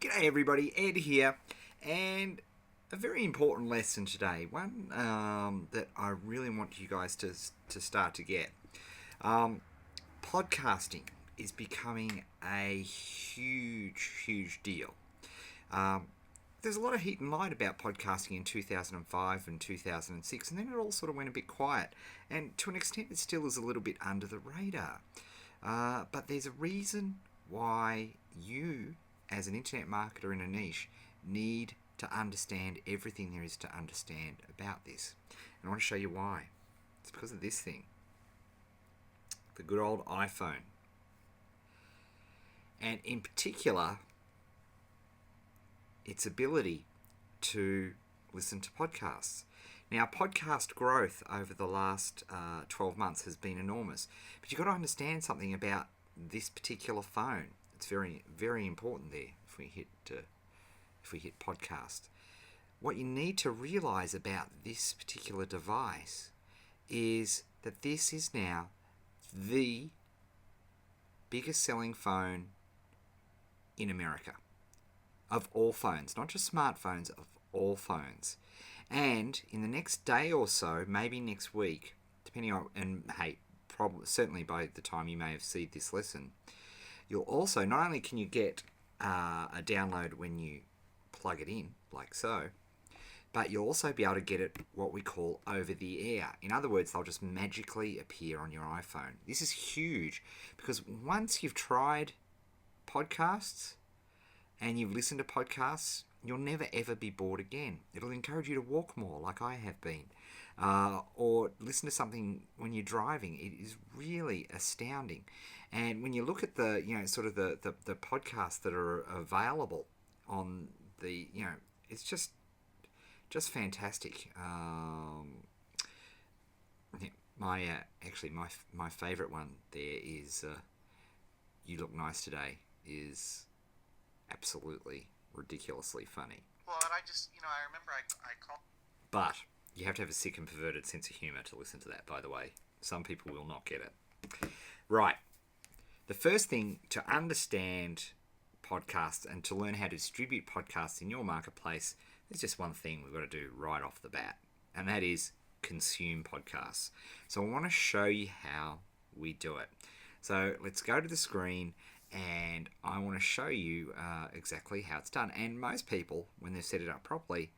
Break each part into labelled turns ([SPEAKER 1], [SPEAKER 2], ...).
[SPEAKER 1] G'day everybody, Ed here, and a very important lesson today, one that I really want you guys to start to get. Podcasting is becoming a huge deal. There's a lot of heat and light about podcasting in 2005 and 2006, and then it all sort of went a bit quiet, and to an extent it still is a little bit under the radar. But there's a reason why you, as an internet marketer in a niche, need to understand everything there is to understand about this. And I want to show you why. It's because of this thing. The good old iPhone. And in particular, its ability to listen to podcasts. Now, podcast growth over the last 12 months has been enormous. But you've got to understand something about this particular phone. It's very important there if we hit podcast. What you need to realize about this particular device is that this is now the biggest selling phone in America. Of all phones, not just smartphones, of all phones. And in the next day or so, maybe next week, depending on, and hey, probably certainly by the time you may have seen this lesson, you'll also, not only can you get a download when you plug it in, like so, but you'll also be able to get it what we call over the air. In other words, they'll just magically appear on your iPhone. This is huge because once you've tried podcasts and you've listened to podcasts, you'll never ever be bored again. It'll encourage you to walk more, like I have been, or listen to something when you're driving. It is really astounding. And when you look at the, sort of the podcasts that are available on the, it's just fantastic. My favorite one there is "You Look Nice Today" is absolutely ridiculously funny.
[SPEAKER 2] Well, and I remember I called.
[SPEAKER 1] But you have to have a sick and perverted sense of humour to listen to that, by the way. Some people will not get it. Right. The first thing to understand podcasts and to learn how to distribute podcasts in your marketplace, there's just one thing we've got to do right off the bat, and that is consume podcasts. So I want to show you how we do it. So let's go to the screen, and I want to show you exactly how it's done. And most people, when they've set it up properly,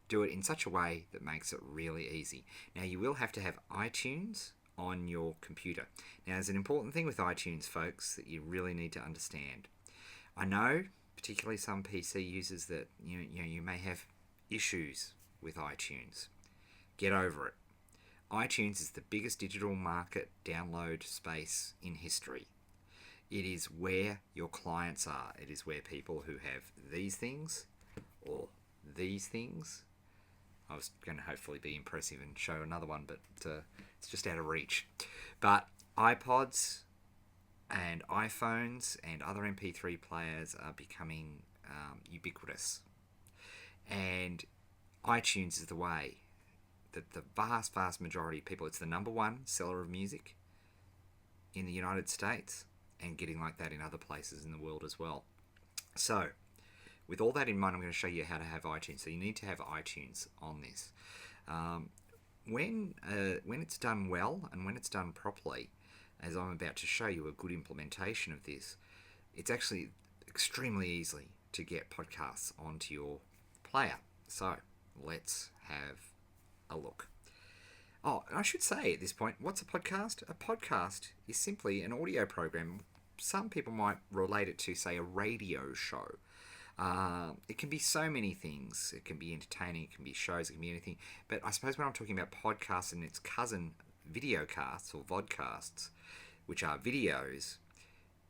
[SPEAKER 1] do it in such a way that makes it really easy. Now, you will have to have iTunes on your computer. Now, there's an important thing with iTunes, folks, that you really need to understand. I know, particularly some PC users, that you may have issues with iTunes. Get over it. iTunes is the biggest digital market download space in history. It is where your clients are. It is where people who have these things or these things. I was going to hopefully be impressive and show another one, but it's just out of reach. But iPods and iPhones and other MP3 players are becoming ubiquitous. And iTunes is the way that the vast majority of people, it's the number one seller of music in the United States, and getting like that in other places in the world as well. So, with all that in mind, I'm going to show you how to have iTunes. So you need to have iTunes on this. When it's done well and when it's done properly, as I'm about to show you a good implementation of this, it's actually extremely easy to get podcasts onto your player. So let's have a look. Oh, and I should say at this point, what's a podcast? A podcast is simply an audio program. Some people might relate it to, say, a radio show. It can be so many things. It can be entertaining, it can be shows, it can be anything. But I suppose when I'm talking about podcasts and its cousin, videocasts or vodcasts, which are videos,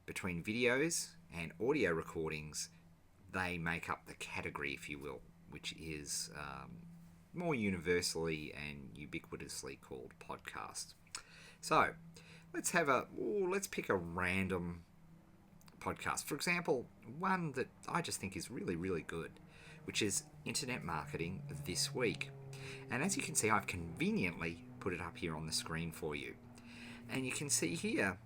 [SPEAKER 1] between videos and audio recordings, they make up the category, if you will, which is more universally and ubiquitously called podcast. So let's pick a random podcast. For example, one that I just think is really good, which is Internet Marketing This Week. And as you can see, I've conveniently put it up here on the screen for you. And you can see here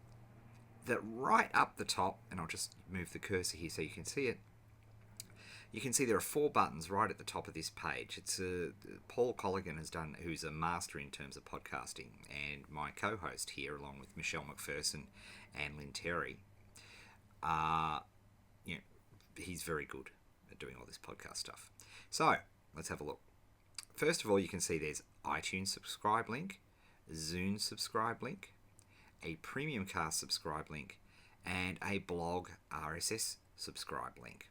[SPEAKER 1] that right up the top, and I'll just move the cursor here so you can see it, you can see there are 4 buttons right at the top of this page. It's Paul Colligan has done, who's a master in terms of podcasting, and my co-host here, along with Michelle McPherson and Lynn Terry. He's very good at doing all this podcast stuff. So let's have a look. First of all, you can see there's iTunes subscribe link, Zune subscribe link, a Premium Cast subscribe link, and a blog RSS subscribe link.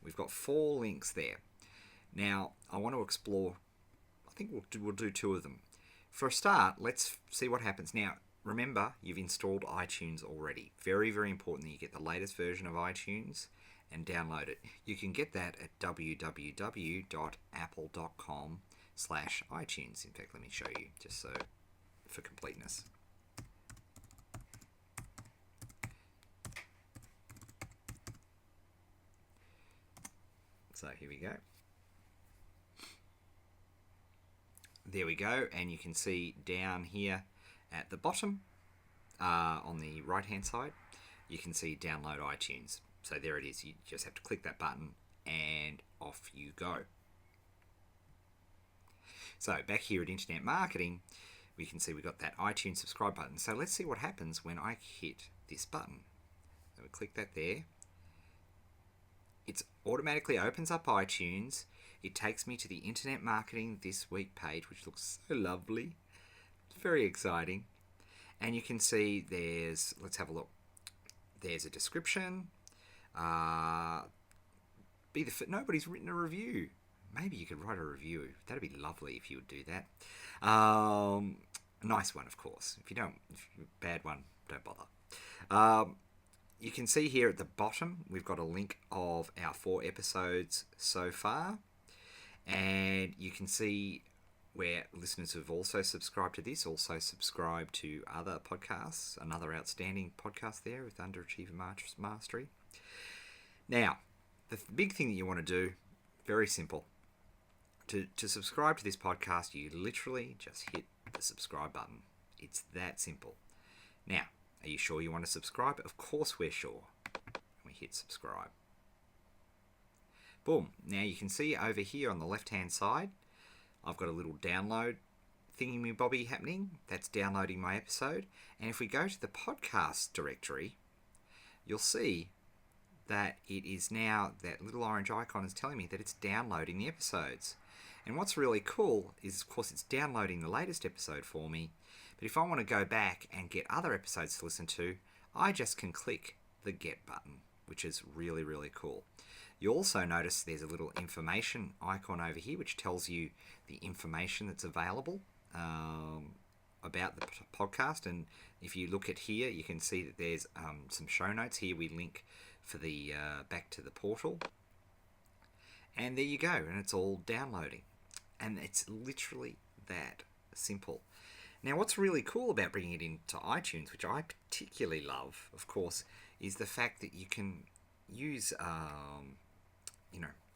[SPEAKER 1] We've got 4 links there. Now, I want to explore, I think we'll do 2 of them. For a start, let's see what happens. Now, remember, you've installed iTunes already. Very, very important that you get the latest version of iTunes and download it. You can get that at www.apple.com/iTunes. In fact, let me show you, just so for completeness. So here we go. There we go, and you can see down here at the bottom, on the right hand side, you can see download iTunes. So there it is. You just have to click that button and off you go. So back here at Internet Marketing, we can see we've got that iTunes subscribe button. So let's see what happens when I hit this button. So we click that there. It automatically opens up iTunes. It takes me to the Internet Marketing This Week page, which looks so lovely. It's very exciting. And you can see there's, let's have a look. There's a description. Nobody's written a review. Maybe you could write a review. That'd be lovely if you would do that. A nice one, of course. If you bad one, don't bother. You can see here at the bottom, we've got a link of our 4 episodes so far. And you can see where listeners who've also subscribed to this also subscribe to other podcasts. Another outstanding podcast there with Underachiever Mastery. Now, the big thing that you want to do, very simple. To subscribe to this podcast, you literally just hit the subscribe button. It's that simple. Now, are you sure you want to subscribe? Of course we're sure. We hit subscribe. Boom. Now you can see over here on the left-hand side, I've got a little download thingy-me-bobby happening. That's downloading my episode. And if we go to the podcast directory, you'll see that it is now, that little orange icon is telling me that it's downloading the episodes. And what's really cool is, of course, it's downloading the latest episode for me. But if I want to go back and get other episodes to listen to, I just can click the Get button, which is really, really cool. You also notice there's a little information icon over here, which tells you the information that's available about the podcast. And if you look at here, you can see that there's some show notes here. We link for the back to the portal. And there you go, and it's all downloading. And it's literally that simple. Now, what's really cool about bringing it into iTunes, which I particularly love, of course, is the fact that you can use,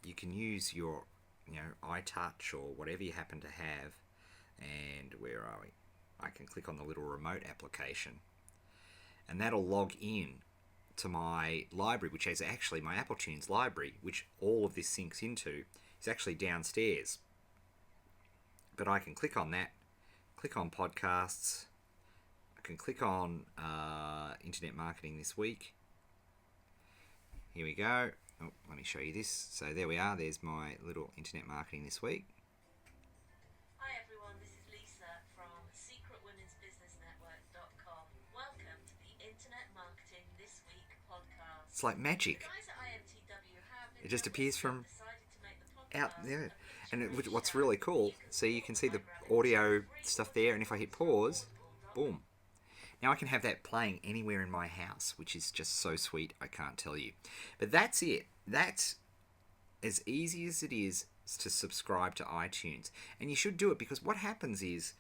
[SPEAKER 1] you can use your, iTouch or whatever you happen to have. And where are we? I can click on the little remote application, and that'll log in to my library, which is actually my Apple Tunes library, which all of this syncs into. Is actually downstairs. But I can click on that, click on podcasts, I can click on Internet Marketing This Week. Here we go. Oh, let me show you this. So there we are. There's my little Internet Marketing This Week.
[SPEAKER 3] Hi everyone, this is Lisa from secretwomensbusinessnetwork.com. Welcome to the Internet Marketing This Week podcast.
[SPEAKER 1] It's like magic.
[SPEAKER 3] The guys at IMTW have
[SPEAKER 1] It just appears from
[SPEAKER 3] decided to make the podcast
[SPEAKER 1] out there. And what's really cool, see, you can see the audio stuff there, and if I hit pause, boom. Now I can have that playing anywhere in my house, which is just so sweet, I can't tell you. But that's it. That's as easy as it is to subscribe to iTunes. And you should do it, because what happens is,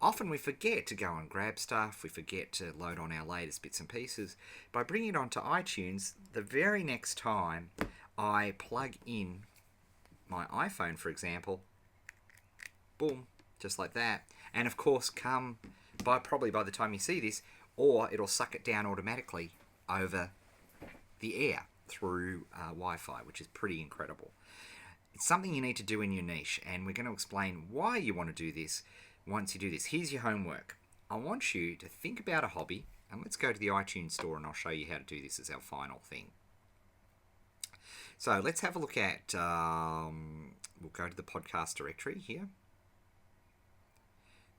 [SPEAKER 1] often we forget to go and grab stuff, we forget to load on our latest bits and pieces. By bringing it onto iTunes, the very next time I plug in my iPhone, for example, boom, just like that. And of course, probably by the time you see this, or it'll suck it down automatically over the air. through Wi-Fi, which is pretty incredible. It's something you need to do in your niche, and we're going to explain why you want to do this once you do this. Here's your homework. I want you to think about a hobby, and let's go to the iTunes store and I'll show you how to do this as our final thing. So let's have a look at, we'll go to the podcast directory here.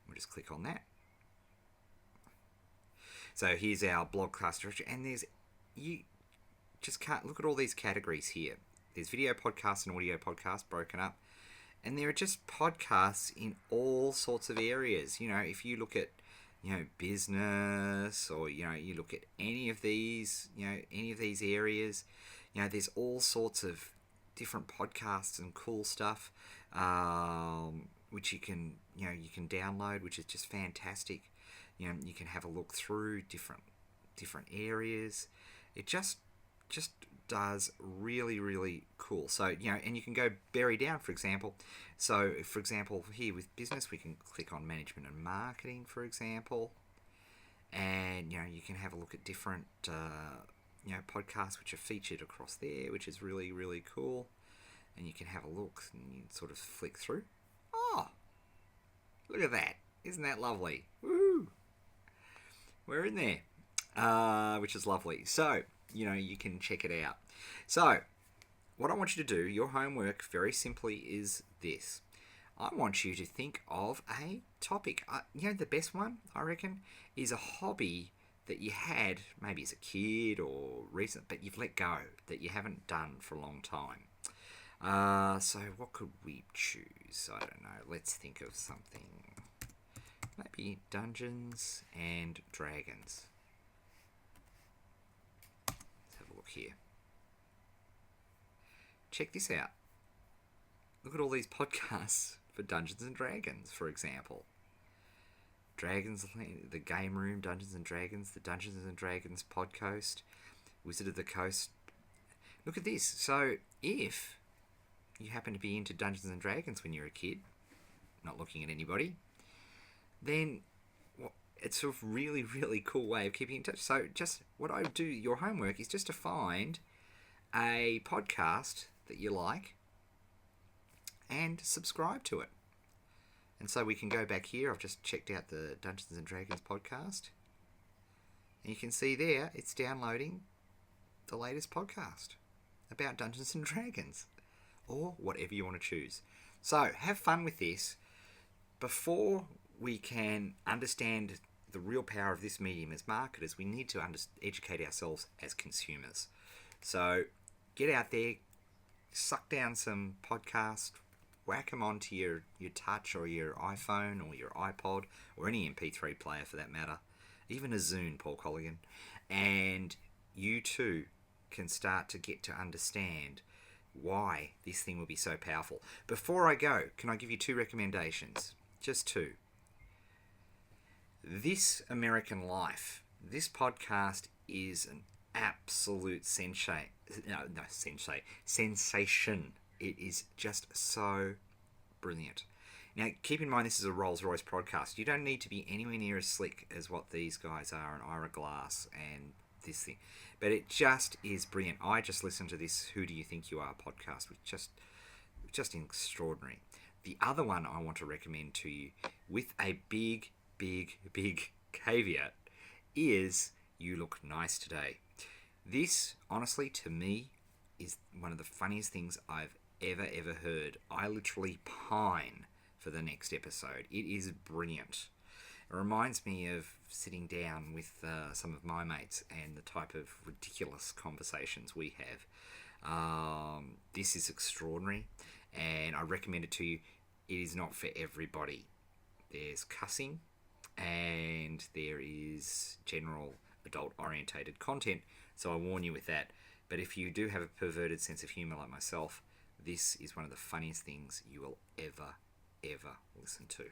[SPEAKER 1] We'll just click on that. So here's our blogcast directory, and you just can't look at all these categories here. There's video podcasts and audio podcasts broken up, and there are just podcasts in all sorts of areas. You know, if you look at, business, or, you look at any of these areas, there's all sorts of different podcasts and cool stuff, which you can download, which is just fantastic. You can have a look through different areas. It just does really, really cool. So, and you can go bury down, for example. So, for example, here with business, we can click on management and marketing, for example. And, you can have a look at different, podcasts which are featured across there, which is really, really cool. And you can have a look and you sort of flick through. Oh, look at that. Isn't that lovely? Woo! We're in there, which is lovely. So, you can check it out. So, what I want you to do, your homework very simply is this. I want you to think of a topic. The best one, I reckon, is a hobby that you had maybe as a kid or recent, but you've let go, that you haven't done for a long time. So what could we choose? I don't know. Let's think of something. Maybe Dungeons and Dragons. Let's have a look here. Check this out. Look at all these podcasts for Dungeons and Dragons, for example. Dragons, the Game Room, Dungeons and Dragons, the Dungeons and Dragons podcast, Wizard of the Coast. Look at this. So, if you happen to be into Dungeons and Dragons when you're a kid, not looking at anybody, then it's a really, really cool way of keeping in touch. So, just what I do, your homework is just to find a podcast that you like and subscribe to it. And so we can go back here. I've just checked out the Dungeons and Dragons podcast. And you can see there, it's downloading the latest podcast about Dungeons and Dragons. Or whatever you want to choose. So, have fun with this. Before we can understand the real power of this medium as marketers, we need to educate ourselves as consumers. So, get out there, suck down some podcasts, whack them onto your touch or your iPhone or your iPod or any MP3 player for that matter, even a Zune, Paul Colligan, and you too can start to get to understand why this thing will be so powerful. Before I go, can I give you 2 recommendations? Just 2. This American Life, this podcast is an absolute sensation. It is just so brilliant. Now, keep in mind this is a Rolls-Royce podcast. You don't need to be anywhere near as slick as what these guys are on Ira Glass and this thing. But it just is brilliant. I just listened to this Who Do You Think You Are podcast, which just extraordinary. The other one I want to recommend to you with a big, big, big caveat is You Look Nice Today. This, honestly, to me, is one of the funniest things I've ever heard. I literally pine for the next episode. It is brilliant. It reminds me of sitting down with some of my mates and the type of ridiculous conversations we have. This is extraordinary, and I recommend it to you. It is not for everybody. There's cussing, and there is general adult-orientated content, so I warn you with that. But if you do have a perverted sense of humour like myself, this is one of the funniest things you will ever listen to.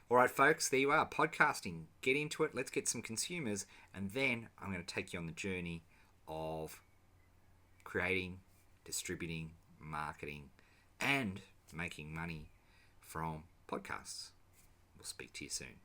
[SPEAKER 1] All right, folks, there you are. Podcasting. Get into it. Let's get some consumers. And then I'm going to take you on the journey of creating, distributing, marketing, and making money from podcasts. We'll speak to you soon.